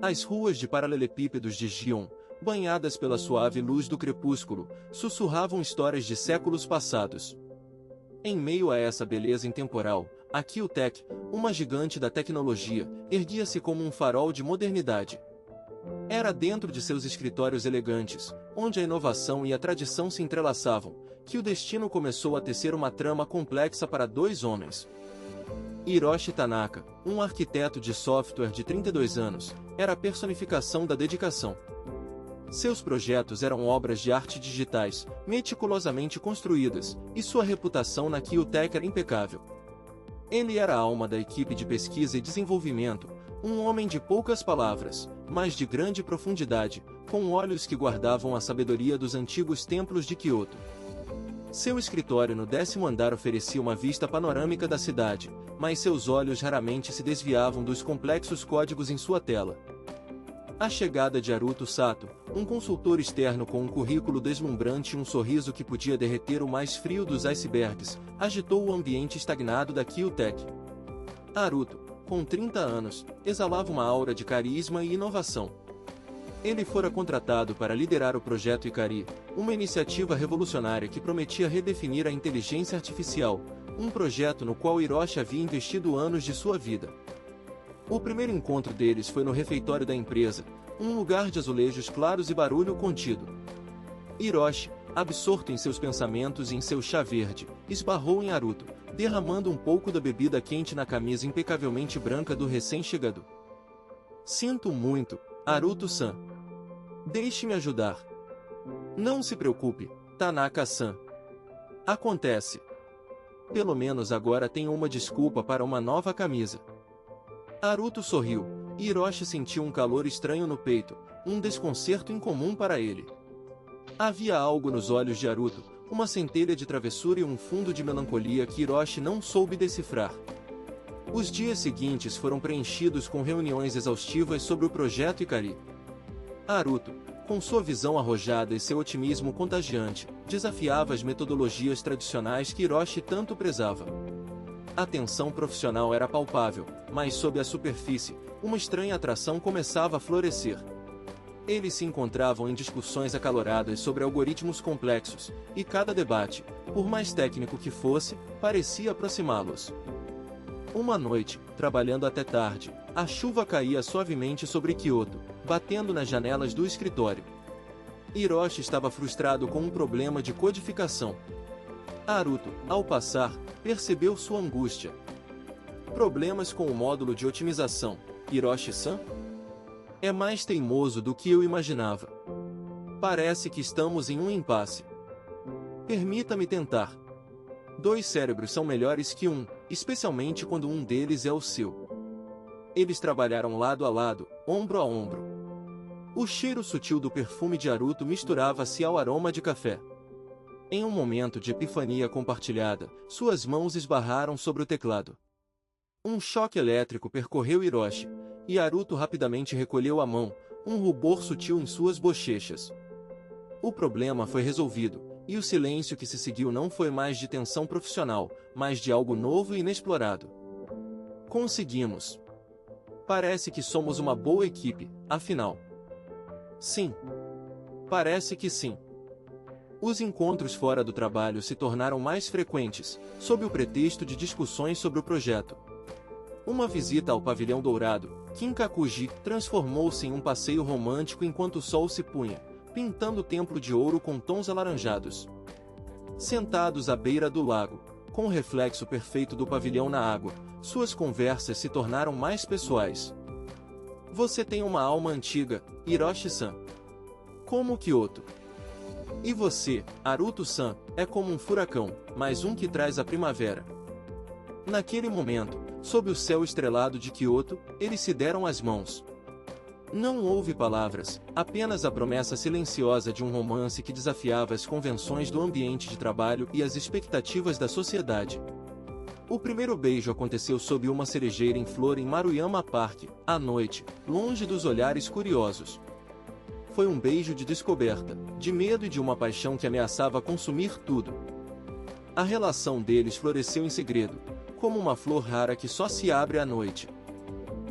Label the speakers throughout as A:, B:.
A: As ruas de paralelepípedos de Gion, banhadas pela suave luz do crepúsculo, sussurravam histórias de séculos passados. Em meio a essa beleza intemporal, a Kyotech, uma gigante da tecnologia, erguia-se como um farol de modernidade. Era dentro de seus escritórios elegantes, onde a inovação e a tradição se entrelaçavam, que o destino começou a tecer uma trama complexa para dois homens. Hiroshi Tanaka, um arquiteto de software de 32 anos, era a personificação da dedicação. Seus projetos eram obras de arte digitais, meticulosamente construídas, e sua reputação na Kyotech era impecável. Ele era a alma da equipe de pesquisa e desenvolvimento, um homem de poucas palavras, mas de grande profundidade, com olhos que guardavam a sabedoria dos antigos templos de Kyoto. Seu escritório no 10º andar oferecia uma vista panorâmica da cidade, mas seus olhos raramente se desviavam dos complexos códigos em sua tela. A chegada de Haruto Sato, um consultor externo com um currículo deslumbrante e um sorriso que podia derreter o mais frio dos icebergs, agitou o ambiente estagnado da Kyotech. Haruto, com 30 anos, exalava uma aura de carisma e inovação. Ele fora contratado para liderar o projeto Ikari, uma iniciativa revolucionária que prometia redefinir a inteligência artificial, um projeto no qual Hiroshi havia investido anos de sua vida. O primeiro encontro deles foi no refeitório da empresa, um lugar de azulejos claros e barulho contido. Hiroshi, absorto em seus pensamentos e em seu chá verde, esbarrou em Haruto, derramando um pouco da bebida quente na camisa impecavelmente branca do recém-chegado. "Sinto muito, Haruto-san. Deixe-me ajudar." "Não se preocupe, Tanaka-san. Acontece. Pelo menos agora tenho uma desculpa para uma nova camisa." Haruto sorriu, e Hiroshi sentiu um calor estranho no peito, um desconcerto incomum para ele. Havia algo nos olhos de Haruto, uma centelha de travessura e um fundo de melancolia que Hiroshi não soube decifrar. Os dias seguintes foram preenchidos com reuniões exaustivas sobre o projeto Ikari. Haruto, com sua visão arrojada e seu otimismo contagiante, desafiava as metodologias tradicionais que Hiroshi tanto prezava. A tensão profissional era palpável, mas sob a superfície, uma estranha atração começava a florescer. Eles se encontravam em discussões acaloradas sobre algoritmos complexos, e cada debate, por mais técnico que fosse, parecia aproximá-los. Uma noite, trabalhando até tarde, a chuva caía suavemente sobre Kyoto, batendo nas janelas do escritório. Hiroshi estava frustrado com um problema de codificação. Haruto, ao passar, percebeu sua angústia. "Problemas com o módulo de otimização, Hiroshi-san? É mais teimoso do que eu imaginava. Parece que estamos em um impasse. Permita-me tentar. Dois cérebros são melhores que um, especialmente quando um deles é o seu." Eles trabalharam lado a lado, ombro a ombro. O cheiro sutil do perfume de Haruto misturava-se ao aroma de café. Em um momento de epifania compartilhada, suas mãos esbarraram sobre o teclado. Um choque elétrico percorreu Hiroshi, e Haruto rapidamente recolheu a mão, um rubor sutil em suas bochechas. O problema foi resolvido, e o silêncio que se seguiu não foi mais de tensão profissional, mas de algo novo e inexplorado. "Conseguimos. Parece que somos uma boa equipe, afinal." "Sim. Parece que sim." Os encontros fora do trabalho se tornaram mais frequentes, sob o pretexto de discussões sobre o projeto. Uma visita ao pavilhão dourado, Kinkakuji, transformou-se em um passeio romântico enquanto o sol se punha, pintando o templo de ouro com tons alaranjados. Sentados à beira do lago, com o reflexo perfeito do pavilhão na água, suas conversas se tornaram mais pessoais. "Você tem uma alma antiga, Hiroshi-san. Como Kyoto. E você, Haruto-san, é como um furacão, mas um que traz a primavera." Naquele momento, sob o céu estrelado de Kyoto, eles se deram as mãos. Não houve palavras, apenas a promessa silenciosa de um romance que desafiava as convenções do ambiente de trabalho e as expectativas da sociedade. O primeiro beijo aconteceu sob uma cerejeira em flor em Maruyama Park, à noite, longe dos olhares curiosos. Foi um beijo de descoberta, de medo e de uma paixão que ameaçava consumir tudo. A relação deles floresceu em segredo, como uma flor rara que só se abre à noite.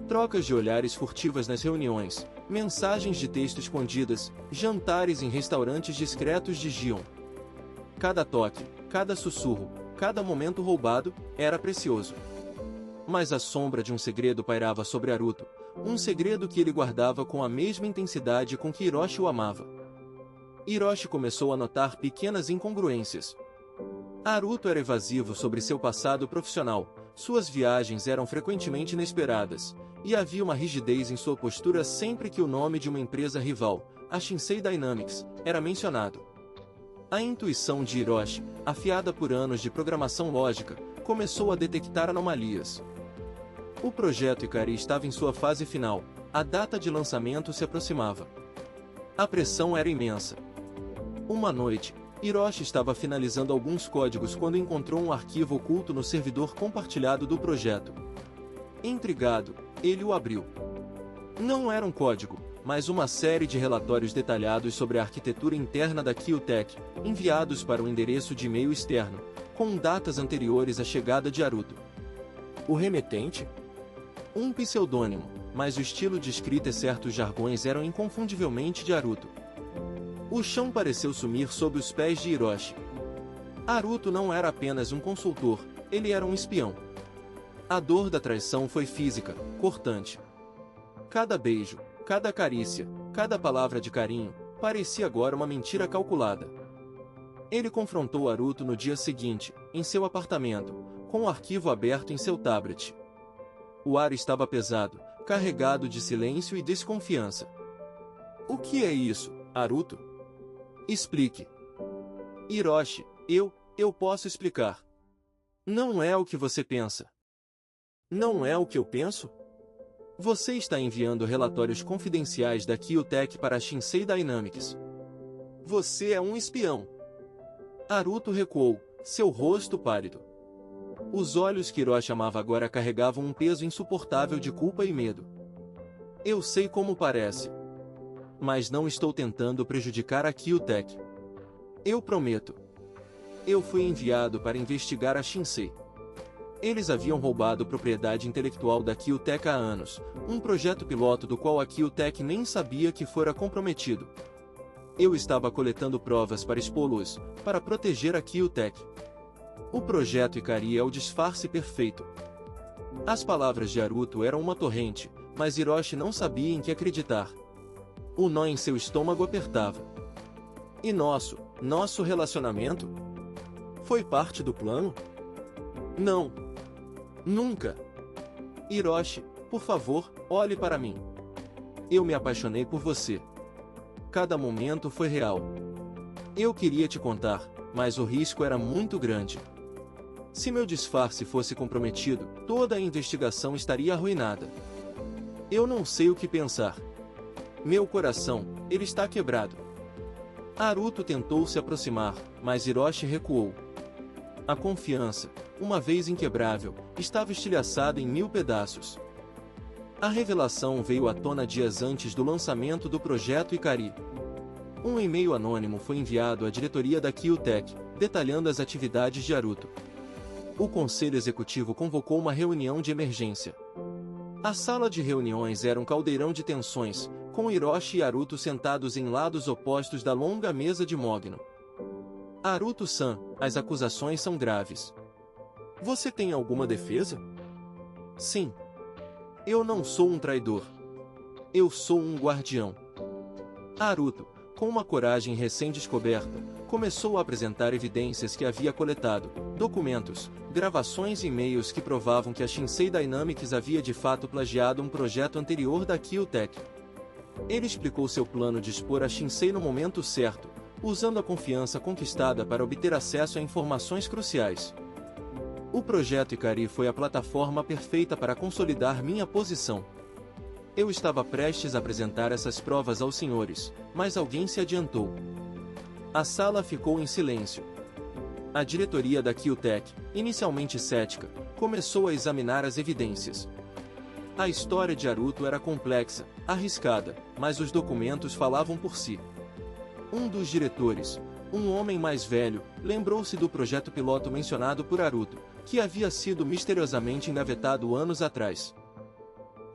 A: Trocas de olhares furtivas nas reuniões, mensagens de texto escondidas, jantares em restaurantes discretos de Gion. Cada toque, cada sussurro, cada momento roubado, era precioso. Mas a sombra de um segredo pairava sobre Haruto, um segredo que ele guardava com a mesma intensidade com que Hiroshi o amava. Hiroshi começou a notar pequenas incongruências. Haruto era evasivo sobre seu passado profissional, suas viagens eram frequentemente inesperadas, e havia uma rigidez em sua postura sempre que o nome de uma empresa rival, a Shinsei Dynamics, era mencionado. A intuição de Hiroshi, afiada por anos de programação lógica, começou a detectar anomalias. O projeto Ikari estava em sua fase final, a data de lançamento se aproximava. A pressão era imensa. Uma noite, Hiroshi estava finalizando alguns códigos quando encontrou um arquivo oculto no servidor compartilhado do projeto. Intrigado, ele o abriu. Não era um código, mas uma série de relatórios detalhados sobre a arquitetura interna da Kyutech, enviados para o endereço de e-mail externo, com datas anteriores à chegada de Haruto. O remetente? Um pseudônimo, mas o estilo de escrita e certos jargões eram inconfundivelmente de Haruto. O chão pareceu sumir sob os pés de Hiroshi. Haruto não era apenas um consultor, ele era um espião. A dor da traição foi física, cortante. Cada beijo, cada carícia, cada palavra de carinho, parecia agora uma mentira calculada. Ele confrontou Haruto no dia seguinte, em seu apartamento, com o arquivo aberto em seu tablet. O ar estava pesado, carregado de silêncio e desconfiança. O que é isso, Haruto? Explique. Hiroshi, eu posso explicar. Não é o que você pensa. Não é o que eu penso? Você está enviando relatórios confidenciais da Kyutech para a Shinsei Dynamics. Você é um espião. Haruto recuou, seu rosto pálido. Os olhos que Hiroshi amava agora carregavam um peso insuportável de culpa e medo. Eu sei como parece. Mas não estou tentando prejudicar a Kyutech. Eu prometo. Eu fui enviado para investigar a Shinsei. Eles haviam roubado propriedade intelectual da Kyutech há anos, um projeto piloto do qual a Kyutech nem sabia que fora comprometido. Eu estava coletando provas para expô-los, para proteger a Kyutech. O projeto Ikari é o disfarce perfeito. As palavras de Haruto eram uma torrente, mas Hiroshi não sabia em que acreditar. O nó em seu estômago apertava. E nosso relacionamento? Foi parte do plano? Não. Nunca. Hiroshi, por favor, olhe para mim. Eu me apaixonei por você. Cada momento foi real. Eu queria te contar, mas o risco era muito grande. Se meu disfarce fosse comprometido, toda a investigação estaria arruinada. Eu não sei o que pensar. Meu coração, ele está quebrado. Haruto tentou se aproximar, mas Hiroshi recuou. A confiança, uma vez inquebrável, estava estilhaçada em 1000 pedaços. A revelação veio à tona dias antes do lançamento do projeto Ikari. Um e-mail anônimo foi enviado à diretoria da Kyutech, detalhando as atividades de Haruto. O conselho executivo convocou uma reunião de emergência. A sala de reuniões era um caldeirão de tensões, com Hiroshi e Haruto sentados em lados opostos da longa mesa de mogno. Haruto-san, as acusações são graves. Você tem alguma defesa? Sim. Eu não sou um traidor. Eu sou um guardião. Haruto, com uma coragem recém-descoberta, começou a apresentar evidências que havia coletado, documentos, gravações e e-mails que provavam que a Shinsei Dynamics havia de fato plagiado um projeto anterior da Kyutech. Ele explicou seu plano de expor a Shinsei no momento certo, usando a confiança conquistada para obter acesso a informações cruciais. O projeto Ikari foi a plataforma perfeita para consolidar minha posição. Eu estava prestes a apresentar essas provas aos senhores, mas alguém se adiantou. A sala ficou em silêncio. A diretoria da Kyutech, inicialmente cética, começou a examinar as evidências. A história de Haruto era complexa, arriscada, mas os documentos falavam por si. Um dos diretores, um homem mais velho, lembrou-se do projeto piloto mencionado por Haruto, que havia sido misteriosamente engavetado anos atrás.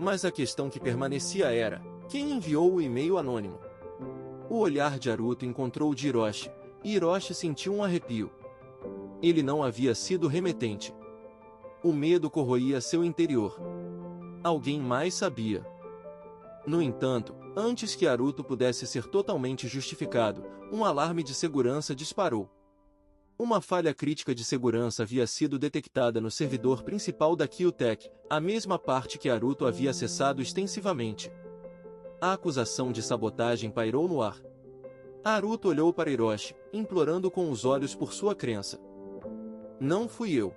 A: Mas a questão que permanecia era: quem enviou o e-mail anônimo? O olhar de Haruto encontrou o de Hiroshi, e Hiroshi sentiu um arrepio. Ele não havia sido remetente. O medo corroía seu interior. Alguém mais sabia. No entanto, antes que Haruto pudesse ser totalmente justificado, um alarme de segurança disparou. Uma falha crítica de segurança havia sido detectada no servidor principal da Kyutech, a mesma parte que Haruto havia acessado extensivamente. A acusação de sabotagem pairou no ar. Haruto olhou para Hiroshi, implorando com os olhos por sua crença. Não fui eu.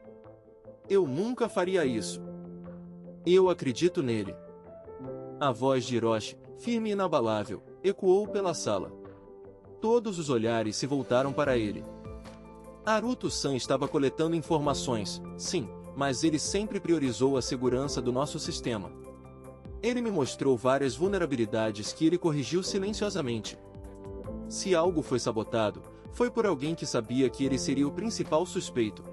A: Eu nunca faria isso. Eu acredito nele. A voz de Hiroshi, firme e inabalável, ecoou pela sala. Todos os olhares se voltaram para ele. Haruto-san estava coletando informações, sim, mas ele sempre priorizou a segurança do nosso sistema. Ele me mostrou várias vulnerabilidades que ele corrigiu silenciosamente. Se algo foi sabotado, foi por alguém que sabia que ele seria o principal suspeito.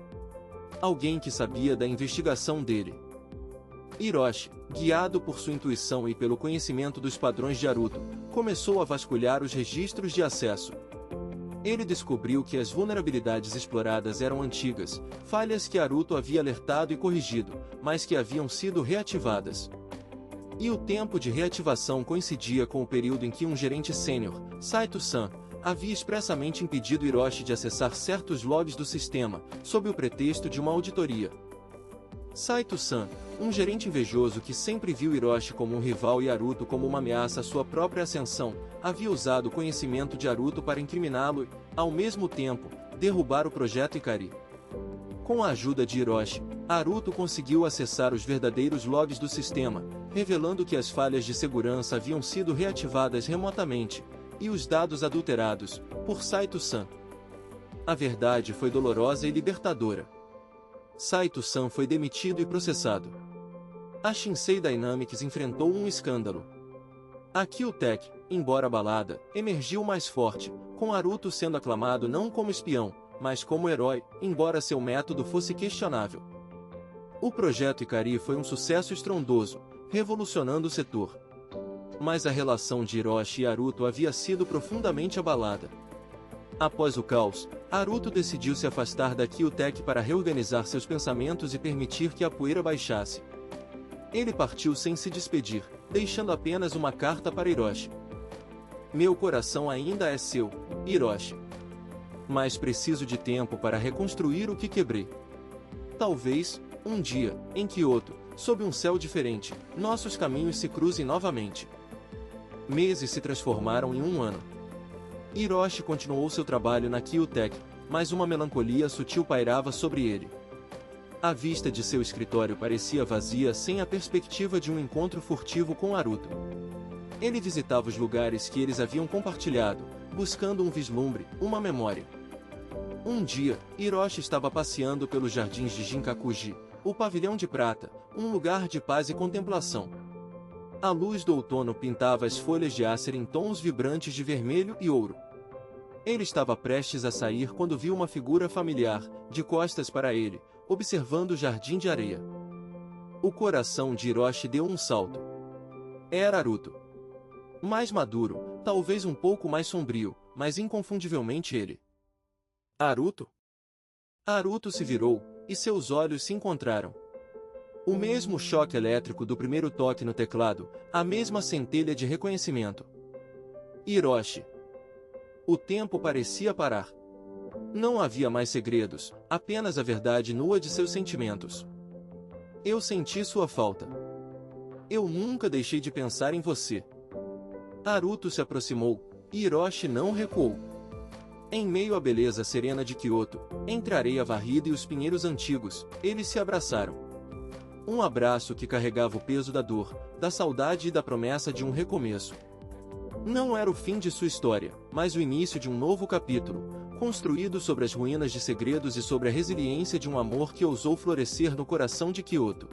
A: Alguém que sabia da investigação dele. Hiroshi, guiado por sua intuição e pelo conhecimento dos padrões de Haruto, começou a vasculhar os registros de acesso. Ele descobriu que as vulnerabilidades exploradas eram antigas, falhas que Haruto havia alertado e corrigido, mas que haviam sido reativadas. E o tempo de reativação coincidia com o período em que um gerente sênior, Saito-san, havia expressamente impedido Hiroshi de acessar certos logs do sistema, sob o pretexto de uma auditoria. Saito-san, um gerente invejoso que sempre viu Hiroshi como um rival e Haruto como uma ameaça à sua própria ascensão, havia usado o conhecimento de Haruto para incriminá-lo e, ao mesmo tempo, derrubar o projeto Ikari. Com a ajuda de Hiroshi, Haruto conseguiu acessar os verdadeiros logs do sistema, revelando que as falhas de segurança haviam sido reativadas remotamente, e os dados adulterados, por Saito-san. A verdade foi dolorosa e libertadora. Saito-san foi demitido e processado. A Shinsei Dynamics enfrentou um escândalo. A Kyutech, embora abalada, emergiu mais forte, com Haruto sendo aclamado não como espião, mas como herói, embora seu método fosse questionável. O projeto Ikari foi um sucesso estrondoso, revolucionando o setor. Mas a relação de Hiroshi e Haruto havia sido profundamente abalada. Após o caos, Haruto decidiu se afastar da Kyutech para reorganizar seus pensamentos e permitir que a poeira baixasse. Ele partiu sem se despedir, deixando apenas uma carta para Hiroshi. Meu coração ainda é seu, Hiroshi. Mas preciso de tempo para reconstruir o que quebrei. Talvez, um dia, em Kyoto, sob um céu diferente, nossos caminhos se cruzem novamente. Meses se transformaram em um ano. Hiroshi continuou seu trabalho na Kyutech, mas uma melancolia sutil pairava sobre ele. A vista de seu escritório parecia vazia sem a perspectiva de um encontro furtivo com Haruto. Ele visitava os lugares que eles haviam compartilhado, buscando um vislumbre, uma memória. Um dia, Hiroshi estava passeando pelos jardins de Jinkakuji, o pavilhão de prata, um lugar de paz e contemplação. A luz do outono pintava as folhas de ácer em tons vibrantes de vermelho e ouro. Ele estava prestes a sair quando viu uma figura familiar, de costas para ele, observando o jardim de areia. O coração de Hiroshi deu um salto. Era Haruto. Mais maduro, talvez um pouco mais sombrio, mas inconfundivelmente ele. Haruto? Haruto se virou, e seus olhos se encontraram. O mesmo choque elétrico do primeiro toque no teclado, a mesma centelha de reconhecimento. Hiroshi. O tempo parecia parar. Não havia mais segredos, apenas a verdade nua de seus sentimentos. Eu senti sua falta. Eu nunca deixei de pensar em você. Haruto se aproximou, e Hiroshi não recuou. Em meio à beleza serena de Kyoto, entre a areia varrida e os pinheiros antigos, eles se abraçaram. Um abraço que carregava o peso da dor, da saudade e da promessa de um recomeço. Não era o fim de sua história, mas o início de um novo capítulo, construído sobre as ruínas de segredos e sobre a resiliência de um amor que ousou florescer no coração de Kyoto.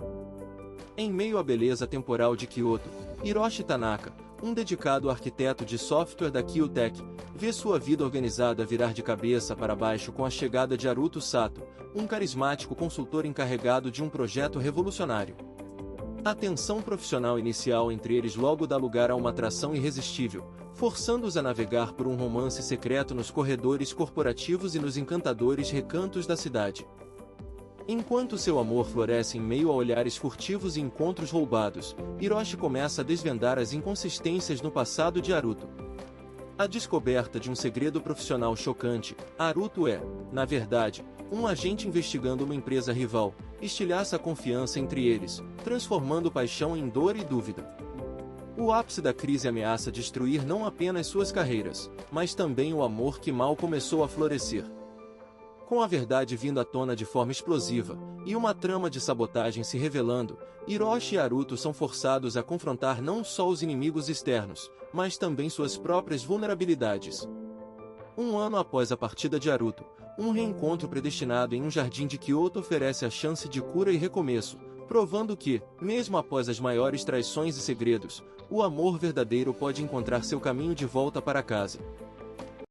A: Em meio à beleza temporal de Kyoto, Hiroshi Tanaka, um dedicado arquiteto de software da Kyutech, vê sua vida organizada virar de cabeça para baixo com a chegada de Haruto Sato, um carismático consultor encarregado de um projeto revolucionário. A tensão profissional inicial entre eles logo dá lugar a uma atração irresistível, forçando-os a navegar por um romance secreto nos corredores corporativos e nos encantadores recantos da cidade. Enquanto seu amor floresce em meio a olhares furtivos e encontros roubados, Hiroshi começa a desvendar as inconsistências no passado de Haruto. A descoberta de um segredo profissional chocante: Haruto é, na verdade, um agente investigando uma empresa rival, estilhaça a confiança entre eles, transformando paixão em dor e dúvida. O ápice da crise ameaça destruir não apenas suas carreiras, mas também o amor que mal começou a florescer. Com a verdade vindo à tona de forma explosiva, e uma trama de sabotagem se revelando, Hiroshi e Haruto são forçados a confrontar não só os inimigos externos, mas também suas próprias vulnerabilidades. Um ano após a partida de Haruto, um reencontro predestinado em um jardim de Kyoto oferece a chance de cura e recomeço, provando que, mesmo após as maiores traições e segredos, o amor verdadeiro pode encontrar seu caminho de volta para casa.